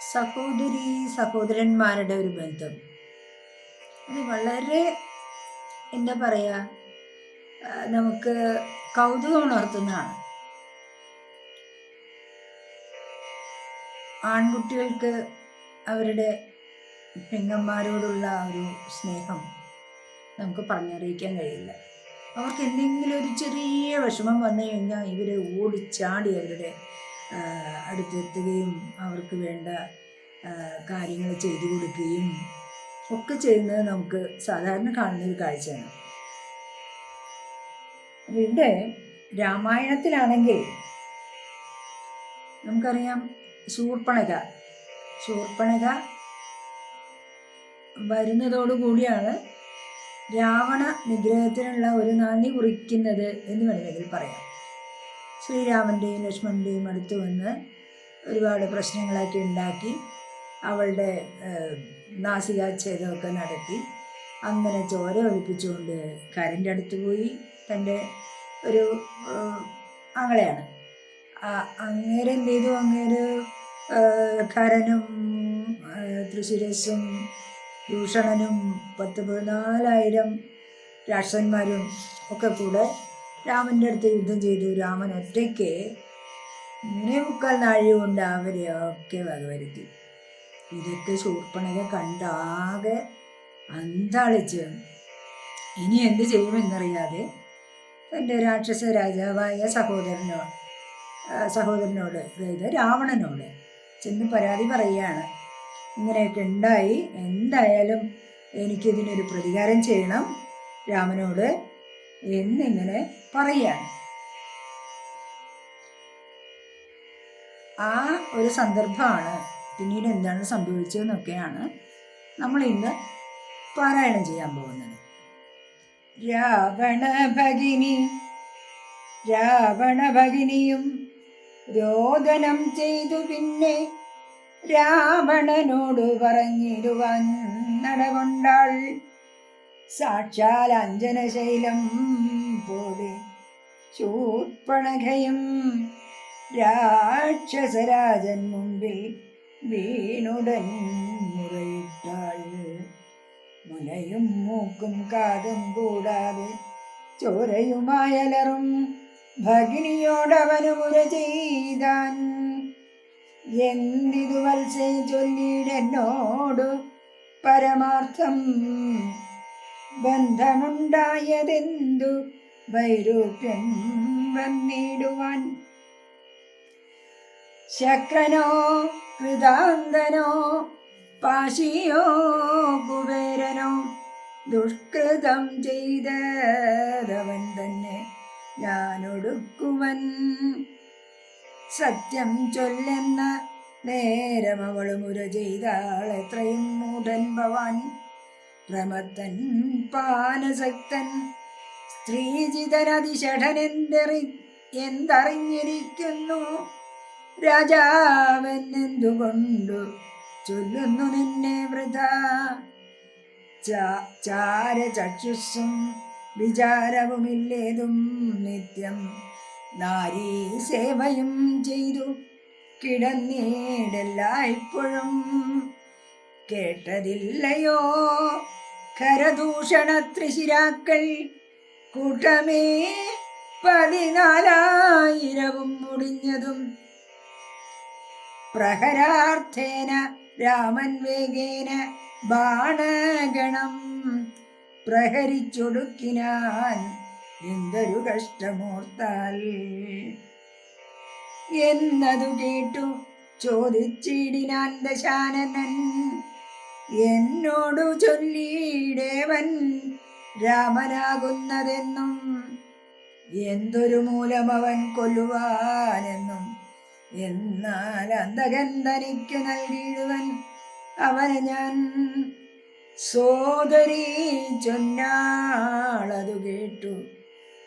സഹോദരി സഹോദരന്മാരുടെ ഒരു ബന്ധം അത് വളരെ എന്താ പറയുക, നമുക്ക് കൗതുകം ഉണർത്തുന്നതാണ്. ആൺകുട്ടികൾക്ക് അവരുടെ പെങ്ങന്മാരോടുള്ള ഒരു സ്നേഹം നമുക്ക് പറഞ്ഞറിയിക്കാൻ കഴിയില്ല. അവർക്ക് എന്തെങ്കിലും ഒരു ചെറിയ വിഷമം വന്നു കഴിഞ്ഞാൽ ഇവർ ഓടിച്ചാടി അവരുടെ അടുത്തെത്തുകയും അവർക്ക് വേണ്ട കാര്യങ്ങൾ ചെയ്തു കൊടുക്കുകയും ഒക്കെ ചെയ്യുന്നത് നമുക്ക് സാധാരണ കാണുന്ന ഒരു കാഴ്ചയാണ്. ഇവിടെ രാമായണത്തിലാണെങ്കിൽ നമുക്കറിയാം, ശൂർപ്പണഖ വരുന്നതോടുകൂടിയാണ് രാവണ നിഗ്രഹത്തിനുള്ള ഒരു നാന്ദി കുറിക്കുന്നത് എന്ന് വേണമെങ്കിൽ പറയാം. ശ്രീരാമൻ്റെയും ലക്ഷ്മണൻ്റെയും അടുത്ത് വന്ന് ഒരുപാട് പ്രശ്നങ്ങളൊക്കെ ഉണ്ടാക്കി അവളുടെ നാസികാച്ഛേദമൊക്കെ നടത്തി അങ്ങനെ ചോര ഒലിപ്പിച്ചുകൊണ്ട് കരൻ്റെ അടുത്ത് പോയി. തൻ്റെ ഒരു ആങ്ങളെയാണ്. അങ്ങേരെ എന്ത് ചെയ്തു? അങ്ങേര് കരനും തൃശിരസും ദൂഷണനും 14,000 രാക്ഷസന്മാരും ഒക്കെ കൂടെ രാമൻ്റെ അടുത്ത് യുദ്ധം ചെയ്തു. രാമൻ ഒറ്റയ്ക്ക് 3.25 നാഴി കൊണ്ട് അവരെയൊക്കെ വകവരുത്തി. ഇതൊക്കെ ശൂർപ്പണഖ കണ്ടാകെ അന്താളിച്ച് ഇനി എന്ത് ചെയ്യുമെന്നറിയാതെ തൻ്റെ രാക്ഷസ രാജാവായ സഹോദരനോട് അതായത് രാവണനോട് ചെന്ന് പരാതി പറയുകയാണ്. ഇങ്ങനെയൊക്കെ ഉണ്ടായി, എന്തായാലും എനിക്കിതിനൊരു പ്രതികാരം ചെയ്യണം രാമനോട് എന്നിങ്ങനെ പറയുകയാണ്. ആ ഒരു സന്ദർഭമാണ് പിന്നീട് എന്താണ് സംഭവിച്ചതെന്നൊക്കെയാണ് നമ്മൾ ഇന്ന് പാരായണം ചെയ്യാൻ പോകുന്നത്. രാവണഭഗിനിയും രോദനം ചെയ്തു പിന്നെ രാവണനോട് പറഞ്ഞിടുവാൻ നടകൊണ്ടാൾ. സാക്ഷാൽ അഞ്ജനശൈലം പോലെ ശൂർപ്പണഖയും രാക്ഷസരാജൻ മുമ്പിൽ വീണുടൻ മുറയിട്ടാൾ. മുലയും മൂക്കും കാതും കൂടാതെ ചോരയുമായലറും ഭഗിനിയോടവനു മുര ചെയ്താൻ. എന്തിതു വത്സേ ചൊല്ലിയിടെന്നോടു പരമാർത്ഥം, ബന്ധമുണ്ടായതെന്തു വൈരൂപ്യം വന്നിടുവാൻ. ശക്രനോ കൃതാന്തനോ പാശിയോ കുബേരനോ ദുഷ്കൃതം ചെയ്തവൻ തന്നെ ഞാനൊടുക്കുവൻ. സത്യം ചൊല്ലെന്ന നേരം അവള് മുര ചെയ്താൾ. എത്രയും മൂഢൻ ഭവാൻ, പ്രമത്തൻ പാനസക്തൻ സ്ത്രീജിതനതിഷഠൻ എന്തറിഞ്ഞിരിക്കുന്നു. രാജാവെന്നെന്തുകൊണ്ടു ചൊല്ലുന്നു നിന്നെ വൃഥാ. ചാരചക്ഷുസ്സും വിചാരവുമില്ലേതും നിത്യം നാരീ സേവയും ചെയ്തു കിടന്നീടെല്ലായ്പ്പോഴും. കേട്ടതില്ലയോ ഖരദൂഷണ ത്രിശിരാക്കൾ കൂട്ടമേ 14,000 മുടിഞ്ഞതും. പ്രഹരാർത്ഥേന രാമൻ വേഗേന ബാണഗണം പ്രഹരിച്ചൊടുക്കിനാൻ. എന്തൊരു കഷ്ടമോർത്താൽ എന്നതു കേട്ടു ചോദിച്ചിടിനാൻ ദശാനനൻ. എന്നോടു ചൊല്ലിയിടേവൻ രാമനാകുന്നതെന്നും എന്തൊരു മൂലമവൻ കൊല്ലുവാനെന്നും. എന്നാൽ അന്തകൻ തനിക്ക് നൽകിയിടുവൻ അവനെ ഞാൻ. സോദരീ ചൊന്നാളതു കേട്ടു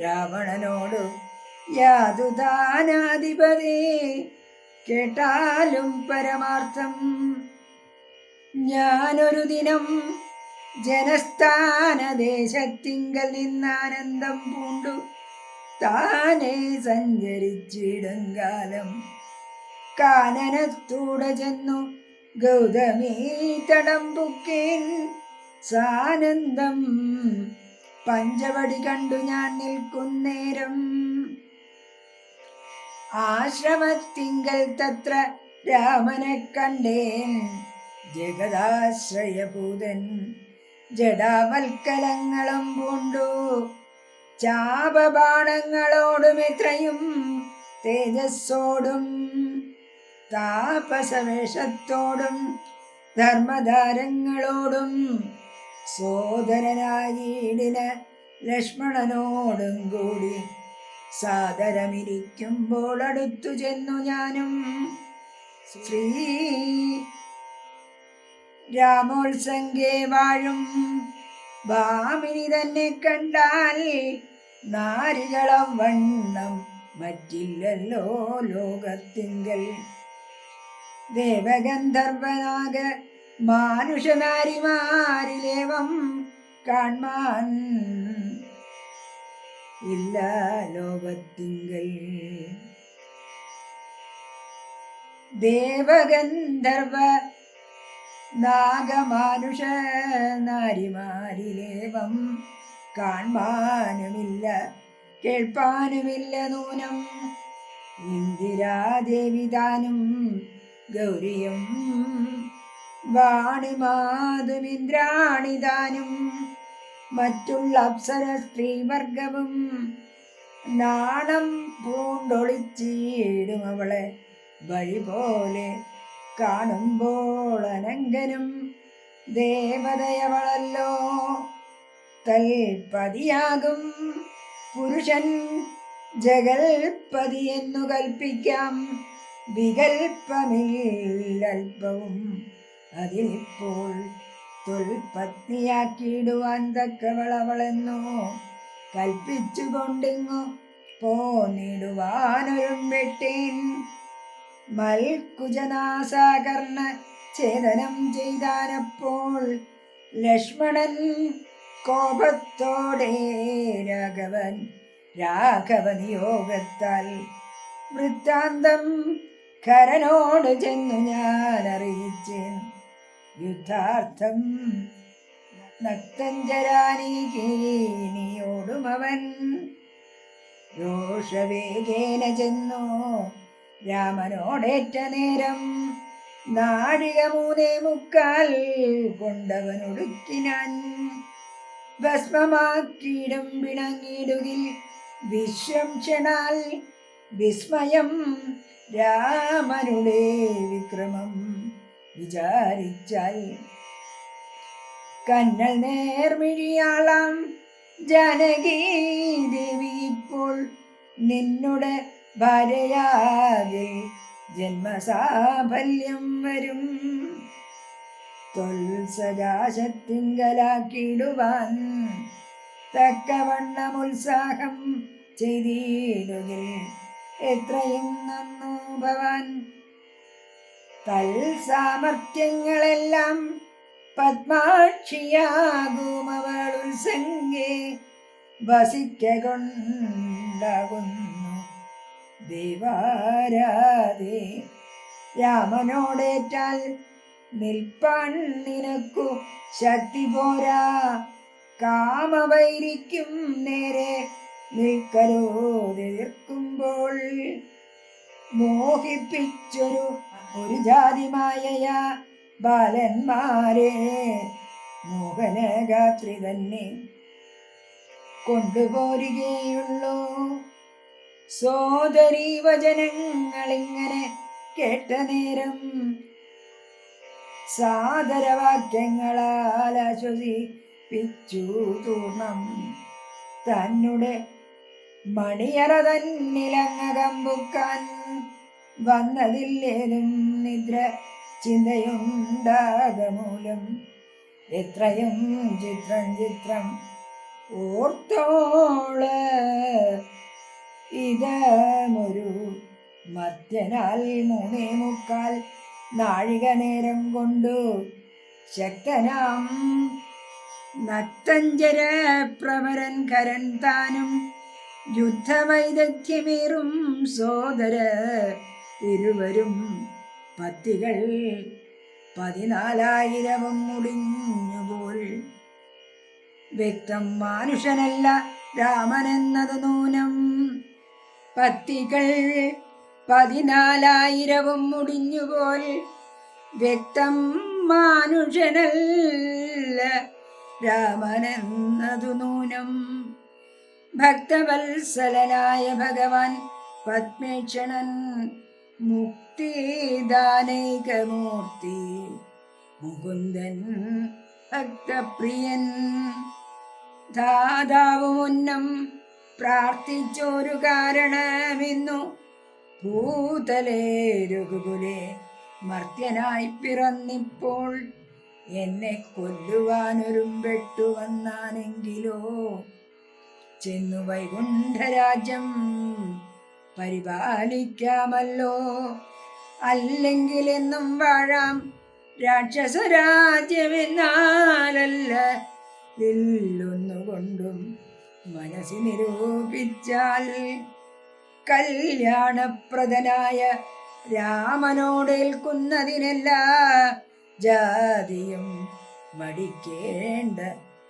രാവണനോട് യാതുദാനാധിപതേ, കേട്ടാലും പരമാർത്ഥം. ഞാനൊരു ദിനം ജനസ്ഥാനദേശത്തിങ്കൽ നിന്നാനന്ദം പൂണ്ടു താനേ സഞ്ചരിച്ചിടുങ്കാലം കാനനത്തൂടെ ചെന്നു ഗൗതമീ തടംപുക്കേൻ സാനന്ദം പഞ്ചവടി കണ്ടു ഞാൻ നിൽക്കുന്നേരം ആശ്രമത്തിങ്കൽ തത്ര രാമനെ കണ്ടേൻ ജഗദാശ്രയഭൂതൻ ജഡാവൽക്കലങ്ങളും പൂണ്ടു ചാപബാണങ്ങളോടും എത്രയും തേജസ്സോടും താപസവേഷത്തോടും ധർമ്മധാരങ്ങളോടും സോദരനായിടിന ലക്ഷ്മണനോടും കൂടി സാദരമിരിക്കുമ്പോൾ അടുത്തു ചെന്നു ഞാനും ശ്രീ രാമോത്സംഗേ വാഴും ഭാമിനി തന്നെ കണ്ടാൽ നാരികളം വണ്ണം മറ്റില്ലല്ലോ ലോകത്തിങ്കൽ ദേവഗന്ധർവനാഗ മാനുഷനാരിമാരിലേവം കാൺമാൻ ഇല്ല ലോകത്തിങ്കൽ ദേവഗന്ധർവ നാഗമാനുഷ നാരിമാരിലേവം കാൺമാനുമില്ല കേൾപ്പാനുമില്ല നൂനം ഇന്ദിരാദേവി താനും ഗൗരിയും വാണിമാതുമിന്ദ്രാണിതാനും മറ്റുള്ള അപ്സര സ്ത്രീവർഗവും നാണം പൂണ്ടൊളിച്ചിടും അവളെ വഴി പോലെ കാണുമ്പോൾ അനങ്കനും ദേവതയവളല്ലോ തൽപതിയാകും പുരുഷൻ ജഗൽപതി എന്നു കൽപ്പിക്കാം വികൽപ്പമില്ലൽപ്പവും അതിനിപ്പോൾ തൊൽപത്നിയാക്കിയിടുവാൻ തക്കവളവളെന്നോ കൽപ്പിച്ചുകൊണ്ടിങ്ങു പോന്നിടുവാനൊരും വെട്ടേൻ മൽക്കുജനാസാകർണ ഛേദനം ചെയ്താനപ്പോൾ ലക്ഷ്മണൻ കോപത്തോടെ രാഘവനിയോഗത്താൽ വൃത്താന്തം ഖരനോട് ചെന്നു ഞാൻ അറിയിച്ചേൻ യുദ്ധാർത്ഥം നക്തഞ്ചരാനീകീനിയോടും അവൻ രോഷവേഗേന ചെന്നു രാമനോടേറ്റ നേരം നാഴിക 3:45 കൊണ്ടവനൊടുക്കിനാൻ ഭസ്മമാക്കിയിടും പിണങ്ങിടുകിൽ വിശ്വംക്ഷണാൽ വിസ്മയം രാമനുടെ വിക്രമം വിചാരിച്ചാൽ കന്നൽ നേർമിഴിയാളാം ജാനകി ദേവി ഇപ്പോൾ നിന്നുടെ ഭാര്യയാകിൽ ജന്മസാഫല്യം വരും തൊൽസജാശത്തിങ്കലാക്കിടുവാൻ തക്കവണ്ണം ഉത്സാഹം ചെയ്തിടുകിൽ എത്രയും നന്നു ഭവാൻ തൽസാമർത്ഥ്യങ്ങളെല്ലാം പത്മാക്ഷിയാകും അവൾ ഉത്സംഗേ വസിക്കൊണ്ടാകുന്നു ദേവാരാധേ രാമനോടേറ്റാൽ നിൽപ്പാൻ നിനക്കു ശക്തി പോരാ കാമവൈരിക്കും നേരെ നിൽക്കലോതെതിർക്കുമ്പോൾ മോഹിപ്പിച്ചൊരു ജാതിമായയാ ബാലന്മാരെ മോഹനഗാത്രി തന്നെ കൊണ്ടുപോരുകയുള്ളൂ സോദരീ വചനങ്ങളിങ്ങനെ കേട്ട നേരം സാദരവാക്യങ്ങളാൽ ആശ്വസിപ്പിച്ചു തൂർണം തന്നെ മണിയറ തന്നിലങ്ങകമ്പുക്കാൻ വന്നതില്ലേതും നിദ്ര ചിന്തയുണ്ടാകമൂലം എത്രയും ചിത്രം ഓർത്തോള് ഇതമൊരു മധ്യനാൽ 3:45 നാഴിക നേരം കൊണ്ടു ശക്തനാം നക്തഞ്ചര പ്രവരൻ കരൻ താനും യുദ്ധവൈദഗ്ധ്യമേറും സോദര ഇരുവരും പത്തികൾ 14,000 മുടിഞ്ഞുപോൽ. വ്യക്തം മാനുഷനല്ല രാമനെന്നത് നൂനം. പത്തികൾ 14,000 മുടിഞ്ഞുപോൽ. വ്യക്തം മാനുഷനല്ല രാമനെന്നതു നൂനം. ഭക്തവത്സലനായ ഭഗവാൻ പത്മേക്ഷണൻ മുക്തിദാനൈകമൂർത്തി മുകുന്ദൻ ഭക്തപ്രിയൻ. ദാതാവ് മുന്നം പ്രാർത്ഥിച്ചൊരു കാരണമിന്നു ഭൂതലേ രഘുകുലേ മർത്യനായി പിറന്നിപ്പോൾ. എന്നെ കൊല്ലുവാനൊരുമ്പെട്ടു വന്നാനെങ്കിലോ ചെന്നു വൈകുണ്ഠരാജ്യം പരിപാലിക്കാമല്ലോ. അല്ലെങ്കിൽ എന്നും വാഴാം രാക്ഷസരാജ്യമെന്നാലല്ല ഒന്നുകൊണ്ടും മനസ്സി നിരൂപിച്ചാൽ. കല്യാണപ്രദനായ രാമനോടേൽക്കുന്നതിനെല്ലാ ജാതിയും മടിക്കേണ്ട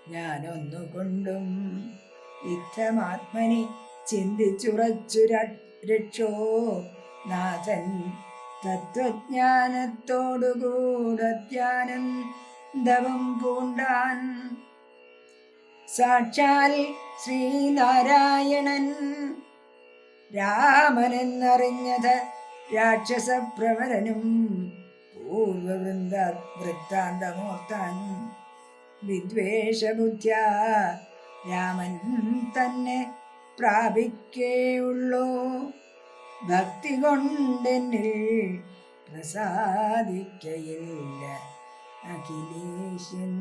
ഞാനൊന്നുകൊണ്ടും. ഇത്തമാത്മനി ചിന്തിച്ചുറച്ചു രക്ഷോ നാഥൻ തത്വജ്ഞാനത്തോടുകൂടധ്യാനന്ദവും പൂണ്ടാൻ. സാക്ഷാൽ ശ്രീനാരായണൻ രാമനെന്നറിഞ്ഞത് രാക്ഷസപ്രവരനും വൃത്താന്തമോർത്താൻ. വിദ്വേഷബുദ്ധ്യാ രാമൻ തന്നെ പ്രാപിക്കേയുള്ളൂ. ഭക്തി കൊണ്ടെന്നിൽ പ്രസാദിക്കയില്ല അഖിലേശൻ.